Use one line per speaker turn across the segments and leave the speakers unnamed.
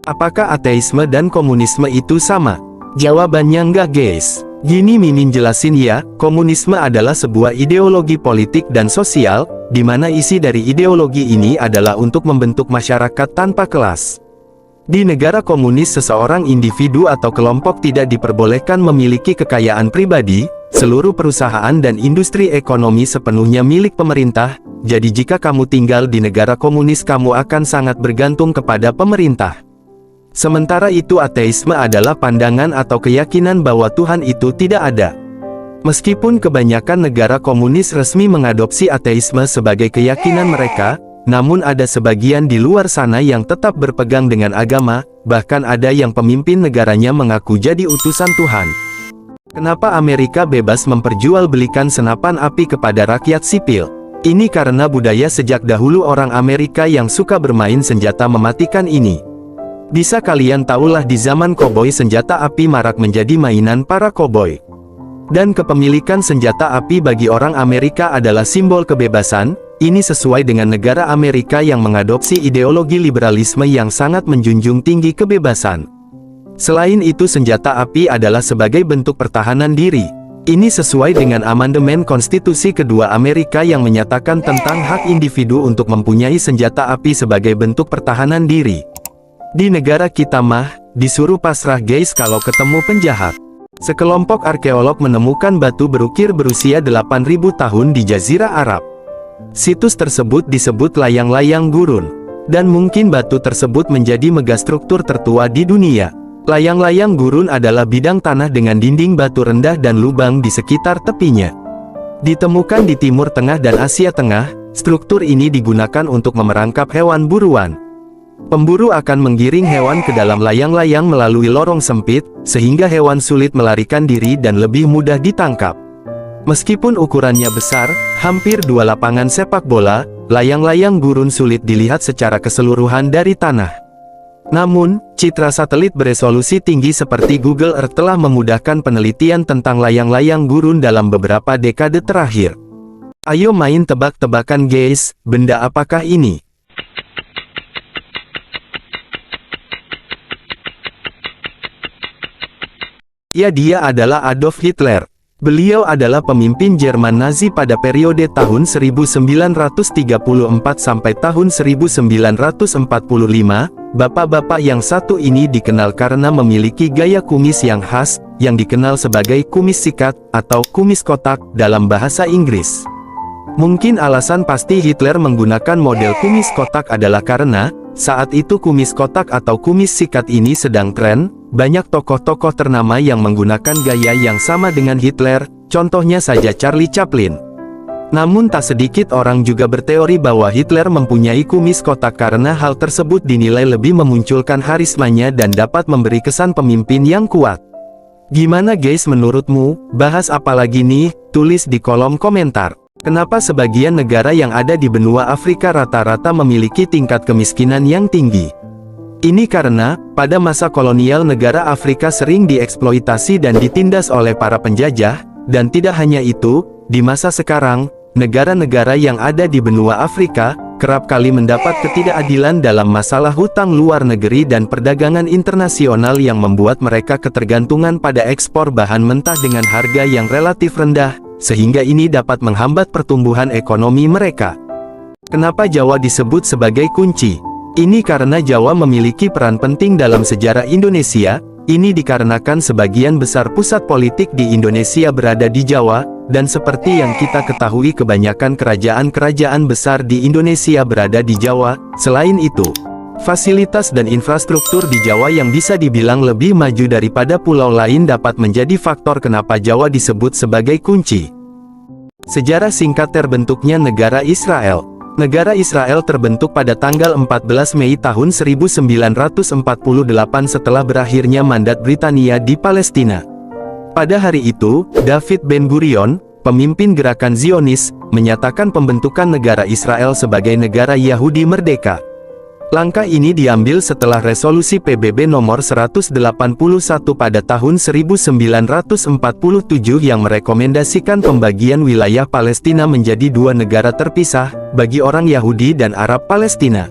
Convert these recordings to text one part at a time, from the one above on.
Apakah ateisme dan komunisme itu sama? Jawabannya enggak guys. Gini Mimin jelasin ya, komunisme adalah sebuah ideologi politik dan sosial, di mana isi dari ideologi ini adalah untuk membentuk masyarakat tanpa kelas. Di negara komunis seseorang individu atau kelompok tidak diperbolehkan memiliki kekayaan pribadi, seluruh perusahaan dan industri ekonomi sepenuhnya milik pemerintah, jadi jika kamu tinggal di negara komunis kamu akan sangat bergantung kepada pemerintah. Sementara itu ateisme adalah pandangan atau keyakinan bahwa Tuhan itu tidak ada. Meskipun kebanyakan negara komunis resmi mengadopsi ateisme sebagai keyakinan mereka, namun ada sebagian di luar sana yang tetap berpegang dengan agama, bahkan ada yang pemimpin negaranya mengaku jadi utusan Tuhan. Kenapa Amerika bebas memperjualbelikan senapan api kepada rakyat sipil? Ini karena budaya sejak dahulu orang Amerika yang suka bermain senjata mematikan ini. Bisa kalian tahulah di zaman koboi senjata api marak menjadi mainan para koboi. Dan kepemilikan senjata api bagi orang Amerika adalah simbol kebebasan, ini sesuai dengan negara Amerika yang mengadopsi ideologi liberalisme yang sangat menjunjung tinggi kebebasan. Selain itu senjata api adalah sebagai bentuk pertahanan diri. Ini sesuai dengan amandemen konstitusi kedua Amerika yang menyatakan tentang hak individu untuk mempunyai senjata api sebagai bentuk pertahanan diri. Di negara kita mah, disuruh pasrah guys kalau ketemu penjahat. Sekelompok arkeolog menemukan batu berukir berusia 8.000 tahun di Jazirah Arab. Situs tersebut disebut layang-layang gurun. Dan mungkin batu tersebut menjadi megastruktur tertua di dunia. Layang-layang gurun adalah bidang tanah dengan dinding batu rendah dan lubang di sekitar tepinya. Ditemukan di Timur Tengah dan Asia Tengah, struktur ini digunakan untuk memerangkap hewan buruan. Pemburu akan menggiring hewan ke dalam layang-layang melalui lorong sempit, sehingga hewan sulit melarikan diri dan lebih mudah ditangkap. Meskipun ukurannya besar, hampir 2 lapangan sepak bola, layang-layang gurun sulit dilihat secara keseluruhan dari tanah. Namun, citra satelit beresolusi tinggi seperti Google Earth telah memudahkan penelitian tentang layang-layang gurun dalam beberapa dekade terakhir. Ayo main tebak-tebakan guys, benda apakah ini? Ya, dia adalah Adolf Hitler. Beliau adalah pemimpin Jerman Nazi pada periode tahun 1934 sampai tahun 1945. Bapak-bapak yang satu ini dikenal karena memiliki gaya kumis yang khas, yang dikenal sebagai kumis sikat, atau kumis kotak, dalam bahasa Inggris. Mungkin alasan pasti Hitler menggunakan model kumis kotak adalah karena, saat itu kumis kotak atau kumis sikat ini sedang tren. Banyak tokoh-tokoh ternama yang menggunakan gaya yang sama dengan Hitler, contohnya saja Charlie Chaplin. Namun tak sedikit orang juga berteori bahwa Hitler mempunyai kumis kotak karena hal tersebut dinilai lebih memunculkan harismanya dan dapat memberi kesan pemimpin yang kuat. Gimana guys menurutmu? Bahas apa lagi nih? Tulis di kolom komentar. Kenapa sebagian negara yang ada di benua Afrika rata-rata memiliki tingkat kemiskinan yang tinggi? Ini karena, pada masa kolonial negara Afrika sering dieksploitasi dan ditindas oleh para penjajah, dan tidak hanya itu, di masa sekarang, negara-negara yang ada di benua Afrika, kerap kali mendapat ketidakadilan dalam masalah hutang luar negeri dan perdagangan internasional yang membuat mereka ketergantungan pada ekspor bahan mentah dengan harga yang relatif rendah, sehingga ini dapat menghambat pertumbuhan ekonomi mereka. Kenapa Jawa disebut sebagai kunci? Ini karena Jawa memiliki peran penting dalam sejarah Indonesia. Ini dikarenakan sebagian besar pusat politik di Indonesia berada di Jawa, dan seperti yang kita ketahui kebanyakan kerajaan-kerajaan besar di Indonesia berada di Jawa. Selain itu, fasilitas dan infrastruktur di Jawa yang bisa dibilang lebih maju daripada pulau lain dapat menjadi faktor kenapa Jawa disebut sebagai kunci. Sejarah singkat terbentuknya negara Israel. Negara Israel terbentuk pada tanggal 14 Mei tahun 1948 setelah berakhirnya mandat Britania di Palestina. Pada hari itu, David Ben-Gurion, pemimpin gerakan Zionis, menyatakan pembentukan negara Israel sebagai negara Yahudi merdeka. Langkah ini diambil setelah resolusi PBB nomor 181 pada tahun 1947 yang merekomendasikan pembagian wilayah Palestina menjadi 2 negara terpisah, bagi orang Yahudi dan Arab Palestina.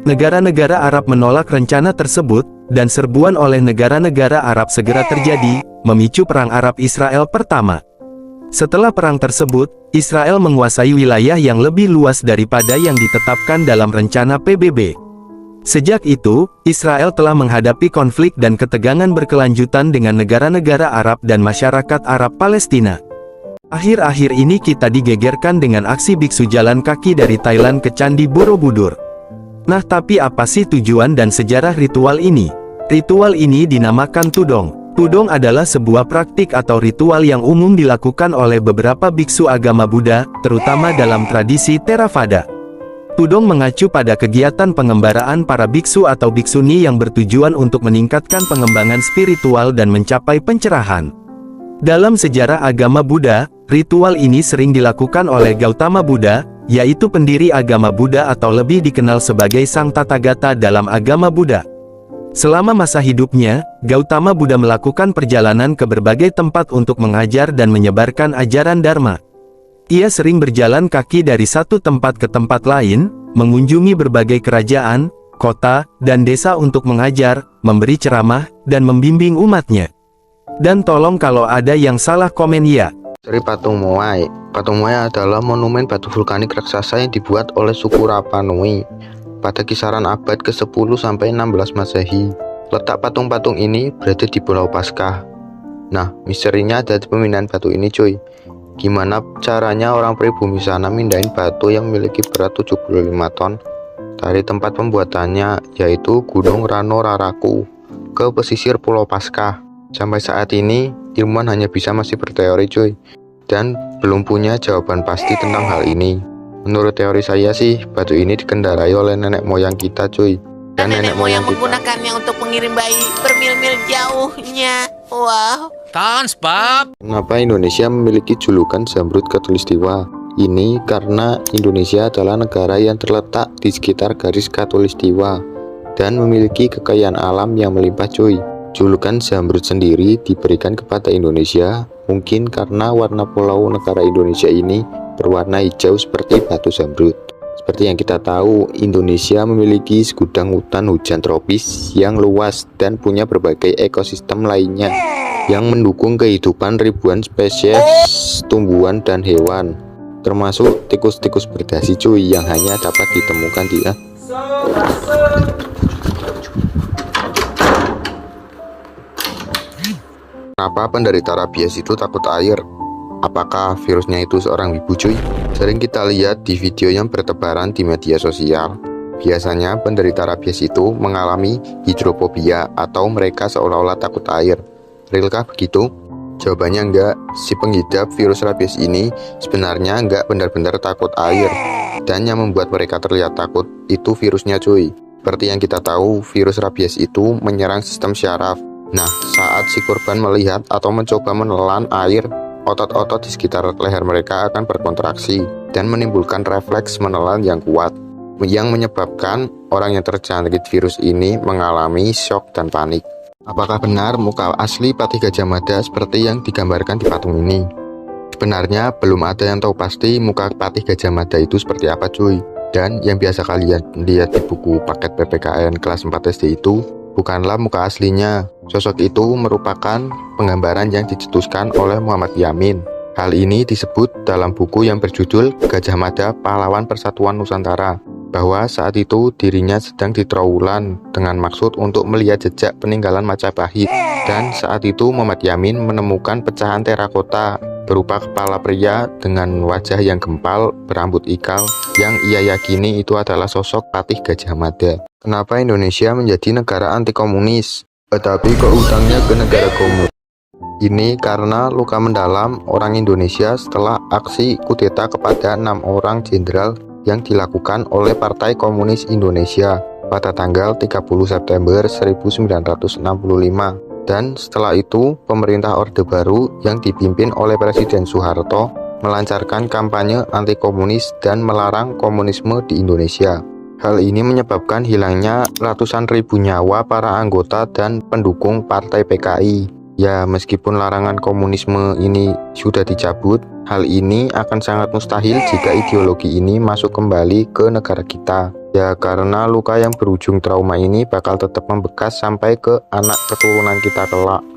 Negara-negara Arab menolak rencana tersebut, dan serbuan oleh negara-negara Arab segera terjadi, memicu Perang Arab-Israel pertama. Setelah perang tersebut, Israel menguasai wilayah yang lebih luas daripada yang ditetapkan dalam rencana PBB. Sejak itu, Israel telah menghadapi konflik dan ketegangan berkelanjutan dengan negara-negara Arab dan masyarakat Arab Palestina. Akhir-akhir ini kita digegerkan dengan aksi biksu jalan kaki dari Thailand ke Candi Borobudur. Nah, tapi apa sih tujuan dan sejarah ritual ini? Ritual ini dinamakan tudong. Tudong adalah sebuah praktik atau ritual yang umum dilakukan oleh beberapa biksu agama Buddha, terutama dalam tradisi Theravada. Tudong mengacu pada kegiatan pengembaraan para biksu atau biksuni yang bertujuan untuk meningkatkan pengembangan spiritual dan mencapai pencerahan. Dalam sejarah agama Buddha, ritual ini sering dilakukan oleh Gautama Buddha, yaitu pendiri agama Buddha atau lebih dikenal sebagai Sang Tathagata dalam agama Buddha. Selama masa hidupnya, Gautama Buddha melakukan perjalanan ke berbagai tempat untuk mengajar dan menyebarkan ajaran Dharma. Ia sering berjalan kaki dari satu tempat ke tempat lain, mengunjungi berbagai kerajaan, kota, dan desa untuk mengajar, memberi ceramah, dan membimbing umatnya. Dan tolong kalau ada yang salah komen ya.
Dari patung Moai. Patung Moai adalah monumen batu vulkanik raksasa yang dibuat oleh suku Rapa Nui pada kisaran abad ke-10 sampai 16 Masehi. Letak patung-patung ini berada di Pulau Paskah. Nah, misterinya ada di pemindahan batu ini cuy. Gimana caranya orang pribumi sana mindahin batu yang memiliki berat 75 ton dari tempat pembuatannya, yaitu Gunung Rano Raraku, ke pesisir Pulau Paskah. Sampai saat ini, ilmuwan hanya bisa masih berteori cuy, dan belum punya jawaban pasti tentang hal ini. Menurut teori saya sih, batu ini dikendarai oleh nenek moyang kita cuy.
Dan nenek moyang menggunakannya untuk mengirim bayi bermil-mil jauhnya. Wow.
SpongeBob.
Kenapa Indonesia memiliki julukan Zamrud Khatulistiwa? Ini karena Indonesia adalah negara yang terletak di sekitar garis Khatulistiwa dan memiliki kekayaan alam yang melimpah cuy. Julukan Zamrud sendiri diberikan kepada Indonesia mungkin karena warna pulau negara Indonesia ini berwarna hijau seperti batu zamrud. Seperti yang kita tahu, Indonesia memiliki segudang hutan hujan tropis yang luas dan punya berbagai ekosistem lainnya yang mendukung kehidupan ribuan spesies tumbuhan dan hewan, termasuk tikus-tikus berdasi cuy yang hanya dapat ditemukan di Kenapa penderita rabies itu takut air? Apakah virusnya itu seorang wibu cuy? Sering kita lihat di video yang bertebaran di media sosial. Biasanya penderita rabies itu mengalami hidrofobia atau mereka seolah-olah takut air. Realkah begitu? Jawabannya enggak. Si pengidap virus rabies ini sebenarnya enggak benar-benar takut air. Dan yang membuat mereka terlihat takut itu virusnya cuy. Seperti yang kita tahu, virus rabies itu menyerang sistem syaraf. Nah, saat si korban melihat atau mencoba menelan air, otot-otot di sekitar leher mereka akan berkontraksi dan menimbulkan refleks menelan yang kuat, yang menyebabkan orang yang terjangkit virus ini mengalami syok dan panik. Apakah benar muka asli Patih Gajah Mada seperti yang digambarkan di patung ini? Sebenarnya belum ada yang tahu pasti muka Patih Gajah Mada itu seperti apa cuy. Dan yang biasa kalian lihat di buku paket PPKN kelas 4 SD itu bukanlah muka aslinya. Sosok itu merupakan penggambaran yang dicetuskan oleh Muhammad Yamin. Hal ini disebut dalam buku yang berjudul Gajah Mada Pahlawan Persatuan Nusantara, bahwa saat itu dirinya sedang di Trowulan dengan maksud untuk melihat jejak peninggalan Majapahit. Dan saat itu Muhammad Yamin menemukan pecahan terakota berupa kepala pria dengan wajah yang gempal, berambut ikal, yang ia yakini itu adalah sosok Patih Gajah Mada. Kenapa Indonesia menjadi negara anti komunis, tetapi kok utangnya ke negara komunis? Ini karena luka mendalam orang Indonesia setelah aksi kudeta kepada 6 orang jenderal yang dilakukan oleh Partai Komunis Indonesia pada tanggal 30 September 1965. Dan setelah itu, pemerintah Orde Baru yang dipimpin oleh Presiden Soeharto melancarkan kampanye anti komunis dan melarang komunisme di Indonesia. Hal ini menyebabkan hilangnya ratusan ribu nyawa para anggota dan pendukung Partai PKI Ya, meskipun larangan komunisme ini sudah dicabut, hal ini akan sangat mustahil jika ideologi ini masuk kembali ke negara kita. Ya, karena luka yang berujung trauma ini bakal tetap membekas sampai ke anak keturunan kita kelak.